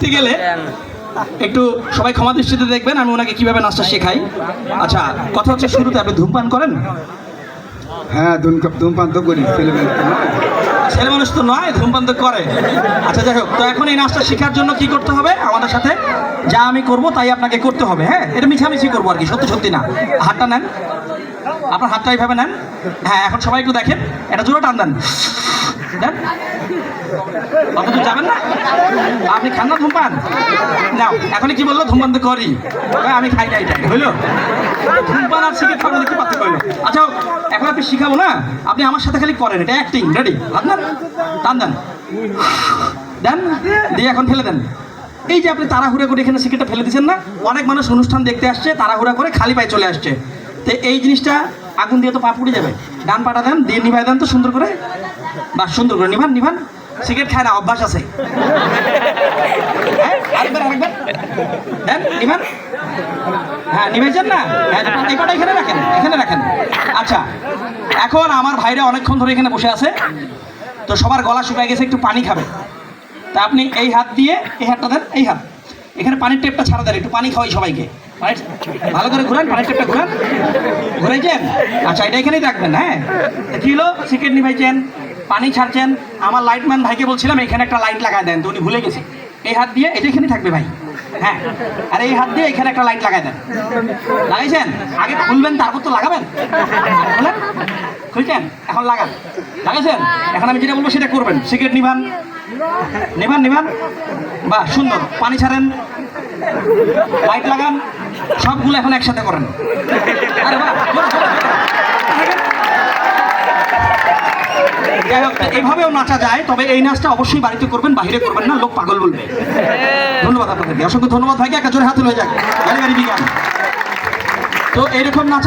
শিখতে গেলে একটু সবাই ক্ষমা দৃষ্টিতে দেখবেন আমি ওনাকে কিভাবে নাচটা শেখাই। আচ্ছা, কথা হচ্ছে শুরুতে আপনি ধূমপান করেন? হ্যাঁ, ধূমপান তো করি, ছেলে মানুষ তো নয়, ধূমপান তো করে। আচ্ছা যাই হোক, তো এখন এই নাচটা শেখার জন্য কি করতে হবে আমাদের সাথে? যা আমি করব তাই আপনাকে করতে হবে। হ্যাঁ, এটা মিছামিছি করবো আর কি, সত্যি সত্যি না। হাতটা নেন, আপনার হাতটা এইভাবে নেন। হ্যাঁ, এখন সবাই একটু দেখেন, এটা জোরে টান দেন। দেন, অত দূর যাবেন না? আপনি খান না ধূমপান? নাও, এখনই কি বললো? ধূমপান তো করি। আমি খাই নাই, তাই হইলো? ধূমপান আর সিগারেট খাবেন একটু পার্থক্য হইলো। আচ্ছা, এখন আপনি শিখাবো না, আপনি আমার সাথে খালি করেন, এটা অ্যাক্টিং। রেডি? হাত দেন, টান দেন, দেন, দিয়ে এখন ফেলে দেন। এই যে আপনি তাড়াহুড়া করে এখানে সিগারেটটা ফেলে দিচ্ছেন না, অনেক মানুষ অনুষ্ঠান দেখতে আসছে, তাড়াহুড়া করে খালি পায়ে চলে আসছে। তো এই জিনিসটা আগুন দিয়ে তো পা পুড়ে যাবে। ডান পাটা দেন, দিয়ে নিভাই দেন তো সুন্দর করে। বাস, সুন্দর করে নিভান নিভান। সিগারেট খায় না, অভ্যাস আছে। হ্যাঁ, আরেকবার আরেকবার দেন, নিভান। হ্যাঁ, নিভাইছেন না? হ্যাঁ, এই পাটা এখানে রাখেন, এখানে রাখেন। আচ্ছা, এখন আমার ভাইরা অনেকক্ষণ ধরে এখানে বসে আছে, তো সবার গলা শুকায় গেছে, একটু পানি খাবে। তা আপনি এই হাত দিয়ে এই হাতটা দেন, এই হাত এখানে পানির টেপটা ছাড়া দেন, একটু পানি খাওয়াই সবাইকে। ভালো করে ঘুরান, পানির টেপটা ঘুরান। ঘুরাইছেন? আচ্ছা, এটা এখানেই রাখবেন। হ্যাঁ, কি হলো? সিগারেট নিভাইছেন, পানি ছাড়ছেন। আমার লাইটম্যান ভাইকে বলছিলাম এখানে একটা লাইট লাগায় দেন, তো উনি ভুলে গেছে। এই হাত দিয়ে এটা এখানেই থাকবে ভাই। হ্যাঁ, আর এই হাত দিয়ে এখানে একটা লাইট লাগায় দেন। লাগাইছেন? আগে খুলবেন, তারপর তো লাগাবেন। খুলেন, খুলছেন, এখন লাগান। লাগাইছেন? এখন আমি যেটা বলবো সেটা করবেন। সিগারেট নিভান, নিভান নিভান। বাহ, সুন্দর। পানি ছাড়েন, লাইট লাগান, সবগুলো এখন একসাথে করেন। আরে বাহ, যাই হোক, এইভাবেও নাচা যায়, তবে এই নাচটা অবশ্যই বাড়িতে করবেন, বাইরে করবেন না, লোক পাগল বলবে। ধন্যবাদ আপনাদেরকে, অসংখ্য ধন্যবাদ ভাইকে। একটা জোরে হাতে হয়ে যাক। তো এইরকম নাচা